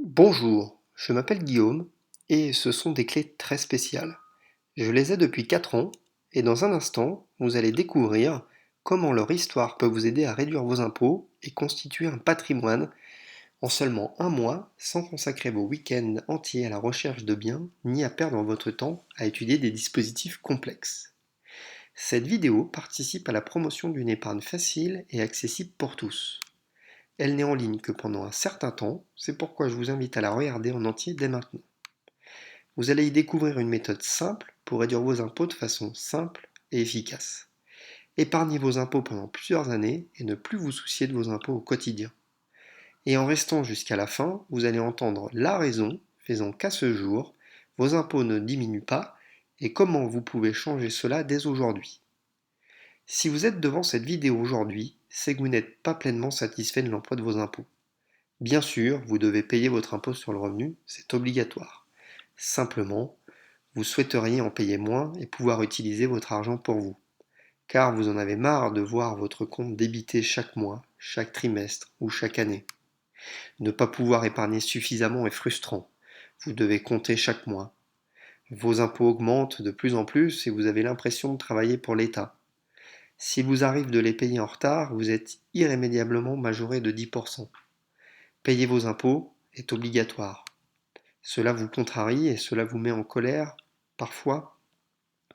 Bonjour, je m'appelle Guillaume et ce sont des clés très spéciales. Je les ai depuis 4 ans et dans un instant, vous allez découvrir comment leur histoire peut vous aider à réduire vos impôts et constituer un patrimoine en seulement un mois sans consacrer vos week-ends entiers à la recherche de biens ni à perdre votre temps à étudier des dispositifs complexes. Cette vidéo participe à la promotion d'une épargne facile et accessible pour tous. Elle n'est en ligne que pendant un certain temps, c'est pourquoi je vous invite à la regarder en entier dès maintenant. Vous allez y découvrir une méthode simple pour réduire vos impôts de façon simple et efficace. Épargnez vos impôts pendant plusieurs années et ne plus vous soucier de vos impôts au quotidien. Et en restant jusqu'à la fin, vous allez entendre la raison faisant qu'à ce jour, vos impôts ne diminuent pas et comment vous pouvez changer cela dès aujourd'hui. Si vous êtes devant cette vidéo aujourd'hui, c'est que vous n'êtes pas pleinement satisfait de l'emploi de vos impôts. Bien sûr, vous devez payer votre impôt sur le revenu, c'est obligatoire. Simplement, vous souhaiteriez en payer moins et pouvoir utiliser votre argent pour vous. Car vous en avez marre de voir votre compte débité chaque mois, chaque trimestre ou chaque année. Ne pas pouvoir épargner suffisamment est frustrant. Vous devez compter chaque mois. Vos impôts augmentent de plus en plus et vous avez l'impression de travailler pour l'État. S'il vous arrive de les payer en retard, vous êtes irrémédiablement majoré de 10%. Payer vos impôts est obligatoire. Cela vous contrarie et cela vous met en colère. Parfois,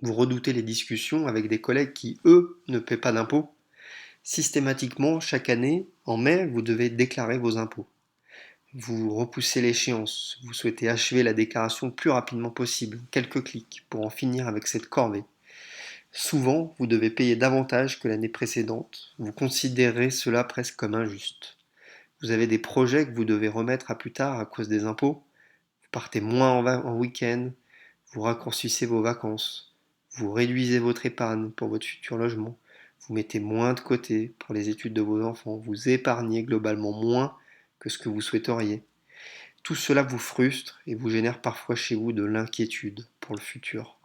vous redoutez les discussions avec des collègues qui, eux, ne paient pas d'impôts. Systématiquement, chaque année, en mai, vous devez déclarer vos impôts. Vous repoussez l'échéance, vous souhaitez achever la déclaration le plus rapidement possible, quelques clics, pour en finir avec cette corvée. Souvent, vous devez payer davantage que l'année précédente, vous considérez cela presque comme injuste. Vous avez des projets que vous devez remettre à plus tard à cause des impôts, vous partez moins en week-end, vous raccourcissez vos vacances, vous réduisez votre épargne pour votre futur logement, vous mettez moins de côté pour les études de vos enfants, vous épargnez globalement moins que ce que vous souhaiteriez. Tout cela vous frustre et vous génère parfois chez vous de l'inquiétude pour le futur.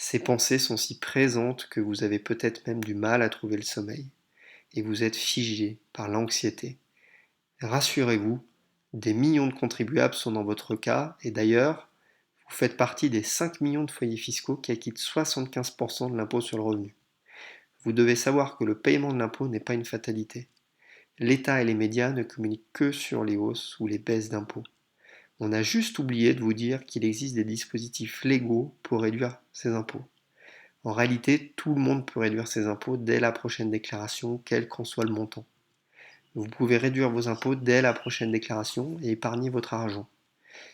Ces pensées sont si présentes que vous avez peut-être même du mal à trouver le sommeil et vous êtes figé par l'anxiété. Rassurez-vous, des millions de contribuables sont dans votre cas et d'ailleurs, vous faites partie des 5 millions de foyers fiscaux qui acquittent 75% de l'impôt sur le revenu. Vous devez savoir que le paiement de l'impôt n'est pas une fatalité. L'État et les médias ne communiquent que sur les hausses ou les baisses d'impôts. On a juste oublié de vous dire qu'il existe des dispositifs légaux pour réduire ces impôts. En réalité, tout le monde peut réduire ses impôts dès la prochaine déclaration, quel qu'en soit le montant. Vous pouvez réduire vos impôts dès la prochaine déclaration et épargner votre argent.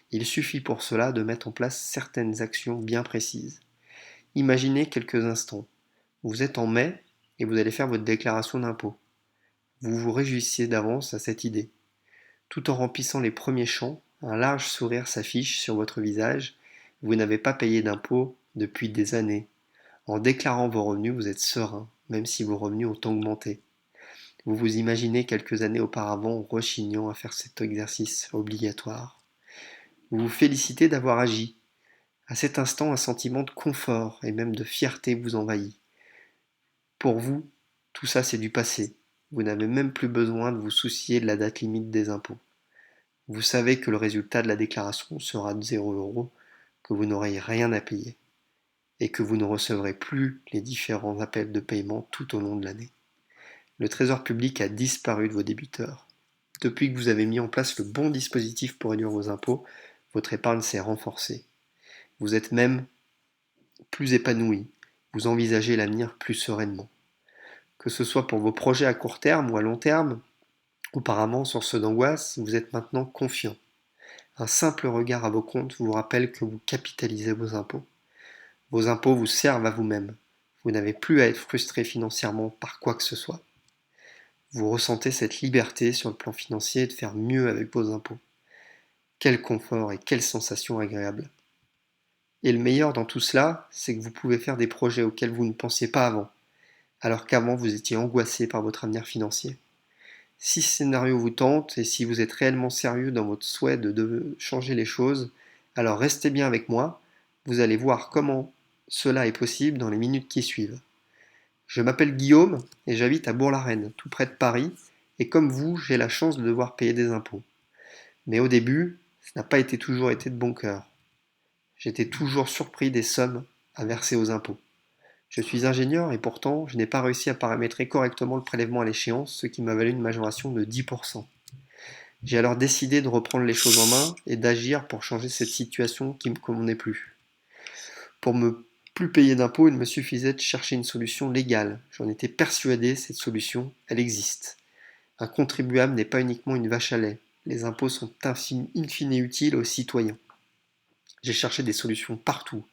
Il suffit pour cela de mettre en place certaines actions bien précises. Imaginez quelques instants. Vous êtes en mai et vous allez faire votre déclaration d'impôt. Vous vous réjouissez d'avance à cette idée. Tout en remplissant les premiers champs, un large sourire s'affiche sur votre visage. Vous n'avez pas payé d'impôt depuis des années. En déclarant vos revenus, vous êtes serein, même si vos revenus ont augmenté. Vous vous imaginez quelques années auparavant rechignant à faire cet exercice obligatoire. Vous vous félicitez d'avoir agi. À cet instant, un sentiment de confort et même de fierté vous envahit. Pour vous, tout ça c'est du passé. Vous n'avez même plus besoin de vous soucier de la date limite des impôts. Vous savez que le résultat de la déclaration sera de 0 €, que vous n'aurez rien à payer et que vous ne recevrez plus les différents appels de paiement tout au long de l'année. Le Trésor public a disparu de vos débiteurs. Depuis que vous avez mis en place le bon dispositif pour réduire vos impôts, votre épargne s'est renforcée. Vous êtes même plus épanoui, vous envisagez l'avenir plus sereinement. Que ce soit pour vos projets à court terme ou à long terme, auparavant source d'angoisse, vous êtes maintenant confiant. Un simple regard à vos comptes vous rappelle que vous capitalisez vos impôts. Vos impôts vous servent à vous-même. Vous n'avez plus à être frustré financièrement par quoi que ce soit. Vous ressentez cette liberté sur le plan financier de faire mieux avec vos impôts. Quel confort et quelle sensation agréable. Et le meilleur dans tout cela, c'est que vous pouvez faire des projets auxquels vous ne pensiez pas avant, alors qu'avant vous étiez angoissé par votre avenir financier. Si ce scénario vous tente et si vous êtes réellement sérieux dans votre souhait de changer les choses, alors restez bien avec moi, vous allez voir comment cela est possible dans les minutes qui suivent. Je m'appelle Guillaume et j'habite à Bourg-la-Reine, tout près de Paris, et comme vous, j'ai la chance de devoir payer des impôts. Mais au début, ça n'a pas toujours été de bon cœur. J'étais toujours surpris des sommes à verser aux impôts. Je suis ingénieur et pourtant, je n'ai pas réussi à paramétrer correctement le prélèvement à l'échéance, ce qui m'a valu une majoration de 10%. J'ai alors décidé de reprendre les choses en main et d'agir pour changer cette situation qui me convenait plus. Pour me plus payer d'impôts, il me suffisait de chercher une solution légale. J'en étais persuadé, cette solution, elle existe. Un contribuable n'est pas uniquement une vache à lait. Les impôts sont in fine utiles aux citoyens. J'ai cherché des solutions partout,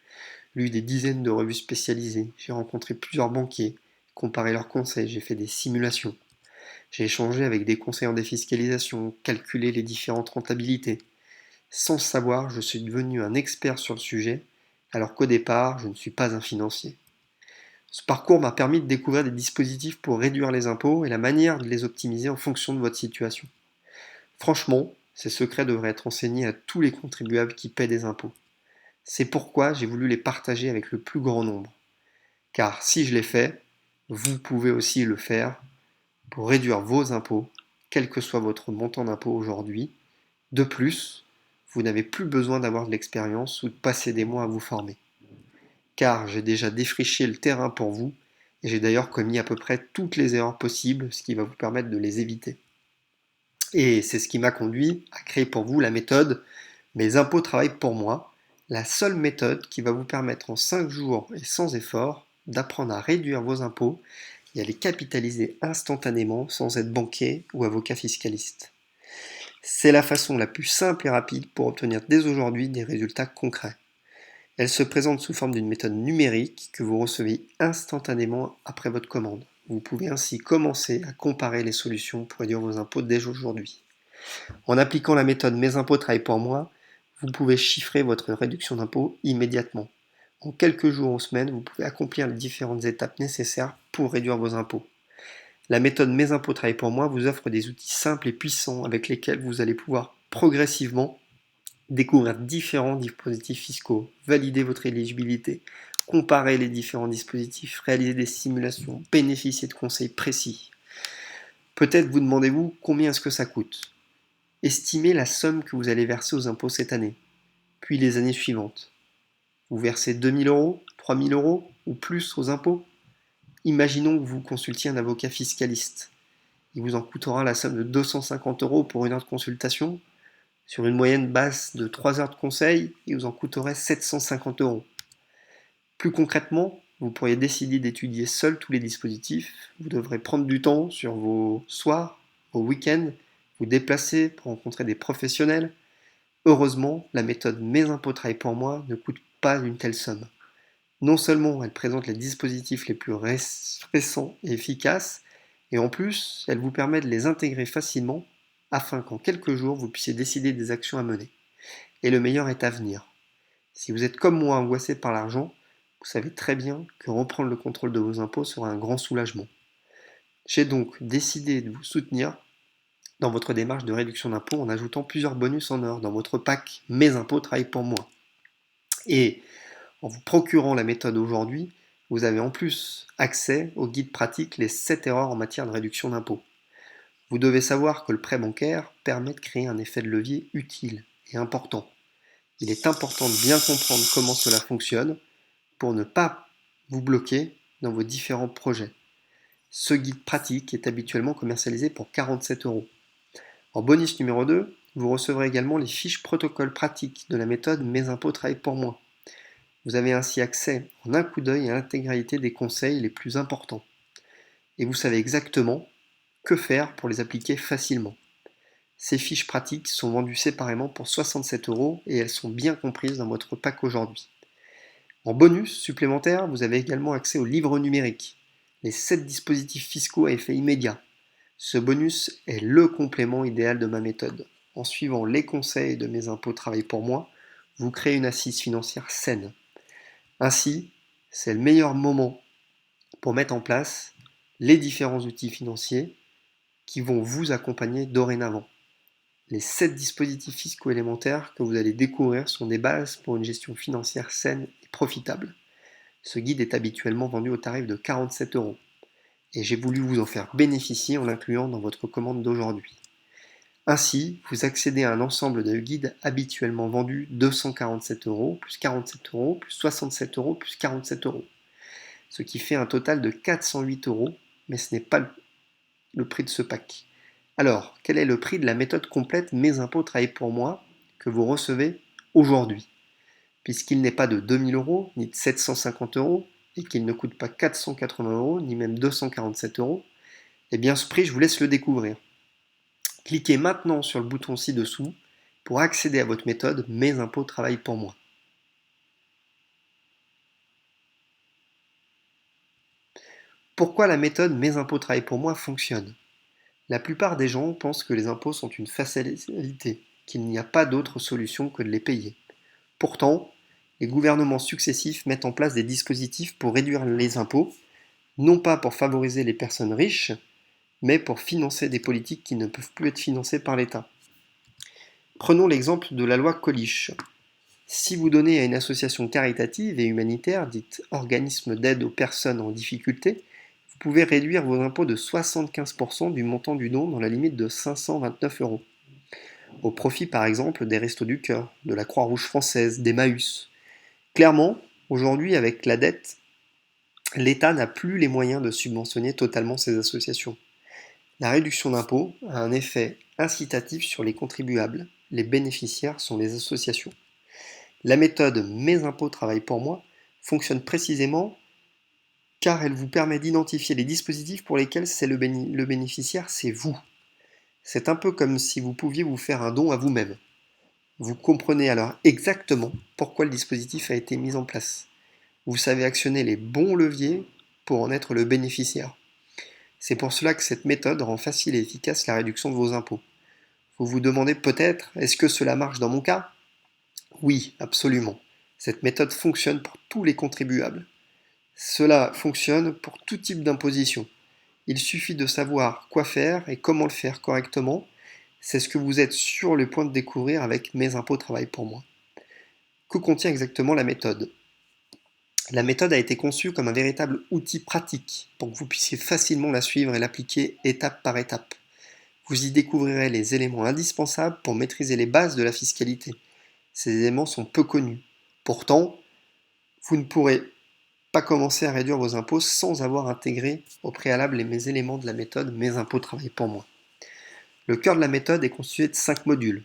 lu des dizaines de revues spécialisées, j'ai rencontré plusieurs banquiers, comparé leurs conseils, j'ai fait des simulations. J'ai échangé avec des conseillers en défiscalisation, calculé les différentes rentabilités. Sans le savoir, je suis devenu un expert sur le sujet, alors qu'au départ, je ne suis pas un financier. Ce parcours m'a permis de découvrir des dispositifs pour réduire les impôts et la manière de les optimiser en fonction de votre situation. Franchement, ces secrets devraient être enseignés à tous les contribuables qui paient des impôts. C'est pourquoi j'ai voulu les partager avec le plus grand nombre. Car si je l'ai fait, vous pouvez aussi le faire pour réduire vos impôts, quel que soit votre montant d'impôt aujourd'hui. De plus, vous n'avez plus besoin d'avoir de l'expérience ou de passer des mois à vous former. Car j'ai déjà défriché le terrain pour vous et j'ai d'ailleurs commis à peu près toutes les erreurs possibles, ce qui va vous permettre de les éviter. Et c'est ce qui m'a conduit à créer pour vous la méthode Mes impôts travaillent pour moi, la seule méthode qui va vous permettre en 5 jours et sans effort d'apprendre à réduire vos impôts et à les capitaliser instantanément sans être banquier ou avocat fiscaliste. C'est la façon la plus simple et rapide pour obtenir dès aujourd'hui des résultats concrets. Elle se présente sous forme d'une méthode numérique que vous recevez instantanément après votre commande. Vous pouvez ainsi commencer à comparer les solutions pour réduire vos impôts dès aujourd'hui. En appliquant la méthode Mes impôts travaillent pour moi, vous pouvez chiffrer votre réduction d'impôts immédiatement. En quelques jours ou semaines, vous pouvez accomplir les différentes étapes nécessaires pour réduire vos impôts. La méthode Mes impôts travaillent pour moi vous offre des outils simples et puissants avec lesquels vous allez pouvoir progressivement découvrir différents dispositifs fiscaux, valider votre éligibilité, comparer les différents dispositifs, réaliser des simulations, bénéficier de conseils précis. Peut-être vous demandez-vous combien est-ce que ça coûte. Estimez la somme que vous allez verser aux impôts cette année, puis les années suivantes. Vous versez 2 000 euros, 3 000 euros ou plus aux impôts. Imaginons que vous consultiez un avocat fiscaliste. Il vous en coûtera la somme de 250 euros pour une heure de consultation. Sur une moyenne basse de 3 heures de conseil, il vous en coûterait 750 euros. Plus concrètement, vous pourriez décider d'étudier seul tous les dispositifs. Vous devrez prendre du temps sur vos soirs, vos week-ends, vous déplacer pour rencontrer des professionnels. Heureusement, la méthode Mes impôts travaillent pour moi ne coûte pas une telle somme. Non seulement elle présente les dispositifs les plus récents et efficaces, et en plus, elle vous permet de les intégrer facilement afin qu'en quelques jours, vous puissiez décider des actions à mener. Et le meilleur est à venir. Si vous êtes comme moi angoissé par l'argent, vous savez très bien que reprendre le contrôle de vos impôts sera un grand soulagement. J'ai donc décidé de vous soutenir dans votre démarche de réduction d'impôts en ajoutant plusieurs bonus en or dans votre pack Mes impôts travaillent pour moi. Et en vous procurant la méthode aujourd'hui, vous avez en plus accès au guide pratique Les 7 erreurs en matière de réduction d'impôts. Vous devez savoir que le prêt bancaire permet de créer un effet de levier utile et important. Il est important de bien comprendre comment cela fonctionne pour ne pas vous bloquer dans vos différents projets. Ce guide pratique est habituellement commercialisé pour 47 euros. En bonus numéro 2, vous recevrez également les fiches protocole pratiques de la méthode Mes impôts travaillent pour moi. Vous avez ainsi accès en un coup d'œil à l'intégralité des conseils les plus importants. Et vous savez exactement que faire pour les appliquer facilement. Ces fiches pratiques sont vendues séparément pour 67 euros et elles sont bien comprises dans votre pack aujourd'hui. En bonus supplémentaire, vous avez également accès au livre numérique, les 7 dispositifs fiscaux à effet immédiat. Ce bonus est le complément idéal de ma méthode. En suivant les conseils de Mes impôts travaillent pour moi, vous créez une assise financière saine. Ainsi, c'est le meilleur moment pour mettre en place les différents outils financiers qui vont vous accompagner dorénavant. Les 7 dispositifs fiscaux élémentaires que vous allez découvrir sont des bases pour une gestion financière saine et profitable. Ce guide est habituellement vendu au tarif de 47 euros et j'ai voulu vous en faire bénéficier en l'incluant dans votre commande d'aujourd'hui. Ainsi, vous accédez à un ensemble de guides habituellement vendus 247 euros, plus 47 euros, plus 67 euros, plus 47 euros. Ce qui fait un total de 408 euros, mais ce n'est pas le prix de ce pack. Alors, quel est le prix de la méthode complète Mes impôts travaillent pour moi que vous recevez aujourd'hui? Puisqu'il n'est pas de 2000 euros, ni de 750 euros, et qu'il ne coûte pas 480 euros, ni même 247 euros, eh bien ce prix, je vous laisse le découvrir. Cliquez maintenant sur le bouton ci-dessous pour accéder à votre méthode Mes impôts travaillent pour moi. Pourquoi la méthode Mes impôts travaillent pour moi fonctionne? La plupart des gens pensent que les impôts sont une facilité, qu'il n'y a pas d'autre solution que de les payer. Pourtant, les gouvernements successifs mettent en place des dispositifs pour réduire les impôts, non pas pour favoriser les personnes riches, mais pour financer des politiques qui ne peuvent plus être financées par l'État. Prenons l'exemple de la loi Coluche. Si vous donnez à une association caritative et humanitaire, dite organisme d'aide aux personnes en difficulté, vous pouvez réduire vos impôts de 75% du montant du don dans la limite de 529 euros. Au profit par exemple des Restos du Cœur, de la Croix-Rouge française, d'Emmaüs. Clairement, aujourd'hui avec la dette, l'État n'a plus les moyens de subventionner totalement ces associations. La réduction d'impôts a un effet incitatif sur les contribuables. Les bénéficiaires sont les associations. La méthode Mes impôts travaillent pour moi fonctionne précisément car elle vous permet d'identifier les dispositifs pour lesquels c'est le bénéficiaire, c'est vous. C'est un peu comme si vous pouviez vous faire un don à vous-même. Vous comprenez alors exactement pourquoi le dispositif a été mis en place. Vous savez actionner les bons leviers pour en être le bénéficiaire. C'est pour cela que cette méthode rend facile et efficace la réduction de vos impôts. Vous vous demandez peut-être, est-ce que cela marche dans mon cas? Oui, absolument. Cette méthode fonctionne pour tous les contribuables. Cela fonctionne pour tout type d'imposition. Il suffit de savoir quoi faire et comment le faire correctement. C'est ce que vous êtes sur le point de découvrir avec Mes impôts travaillent pour moi. Que contient exactement la méthode? La méthode a été conçue comme un véritable outil pratique pour que vous puissiez facilement la suivre et l'appliquer étape par étape. Vous y découvrirez les éléments indispensables pour maîtriser les bases de la fiscalité. Ces éléments sont peu connus. Pourtant, vous ne pourrez pas commencer à réduire vos impôts sans avoir intégré au préalable les éléments de la méthode Mes impôts travaillent pour moi. Le cœur de la méthode est constitué de 5 modules.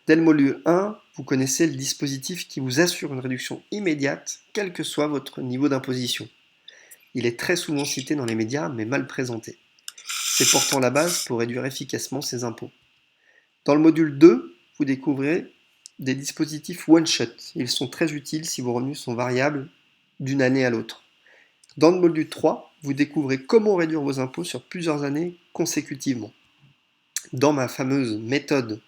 Dès le module 1, vous connaissez le dispositif qui vous assure une réduction immédiate, quel que soit votre niveau d'imposition. Il est très souvent cité dans les médias, mais mal présenté. C'est pourtant la base pour réduire efficacement ses impôts. Dans le module 2, vous découvrez des dispositifs one-shot. Ils sont très utiles si vos revenus sont variables d'une année à l'autre. Dans le module 3, vous découvrez comment réduire vos impôts sur plusieurs années consécutivement. Dans ma fameuse méthode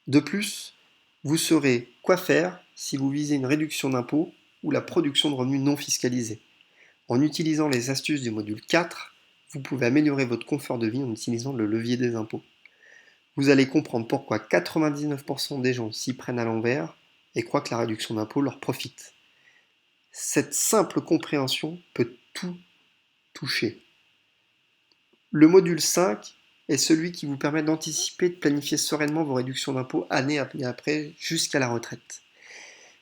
de plus, vous saurez quoi faire si vous visez une réduction d'impôts ou la production de revenus non fiscalisés. En utilisant les astuces du module 4, vous pouvez améliorer votre confort de vie en utilisant le levier des impôts. Vous allez comprendre pourquoi 99% des gens s'y prennent à l'envers et croient que la réduction d'impôts leur profite. Cette simple compréhension peut tout toucher. Le module 5 est celui qui vous permet d'anticiper et de planifier sereinement vos réductions d'impôts année après jusqu'à la retraite.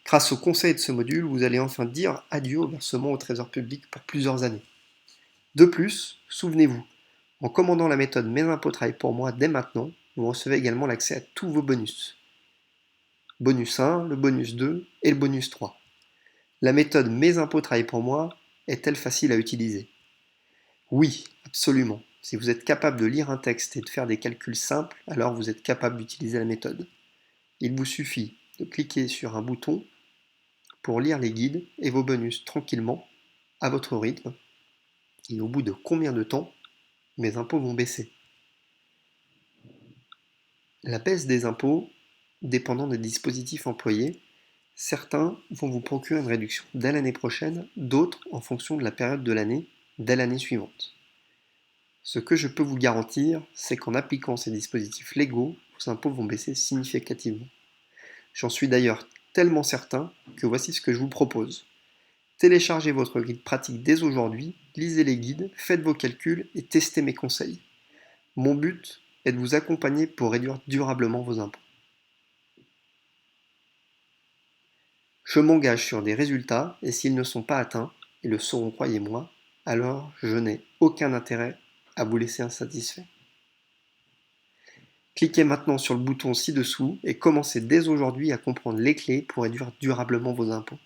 Grâce au conseil de ce module, vous allez enfin dire adieu au versement au trésor public pour plusieurs années. De plus, souvenez-vous, en commandant la méthode Mes impôts travaillent pour moi dès maintenant, vous recevez également l'accès à tous vos bonus. Bonus 1, le bonus 2 et le bonus 3. La méthode Mes impôts travaillent pour moi est-elle facile à utiliser? Oui, absolument. Si vous êtes capable de lire un texte et de faire des calculs simples, alors vous êtes capable d'utiliser la méthode. Il vous suffit de cliquer sur un bouton pour lire les guides et vos bonus tranquillement, à votre rythme, et au bout de combien de temps mes impôts vont baisser. La baisse des impôts, dépendant des dispositifs employés, certains vont vous procurer une réduction dès l'année prochaine, d'autres en fonction de la période de l'année, dès l'année suivante. Ce que je peux vous garantir, c'est qu'en appliquant ces dispositifs légaux, vos impôts vont baisser significativement. J'en suis d'ailleurs tellement certain que voici ce que je vous propose. Téléchargez votre guide pratique dès aujourd'hui, lisez les guides, faites vos calculs et testez mes conseils. Mon but, et de vous accompagner pour réduire durablement vos impôts. Je m'engage sur des résultats et s'ils ne sont pas atteints, et le seront, croyez-moi, alors je n'ai aucun intérêt à vous laisser insatisfait. Cliquez maintenant sur le bouton ci-dessous et commencez dès aujourd'hui à comprendre les clés pour réduire durablement vos impôts.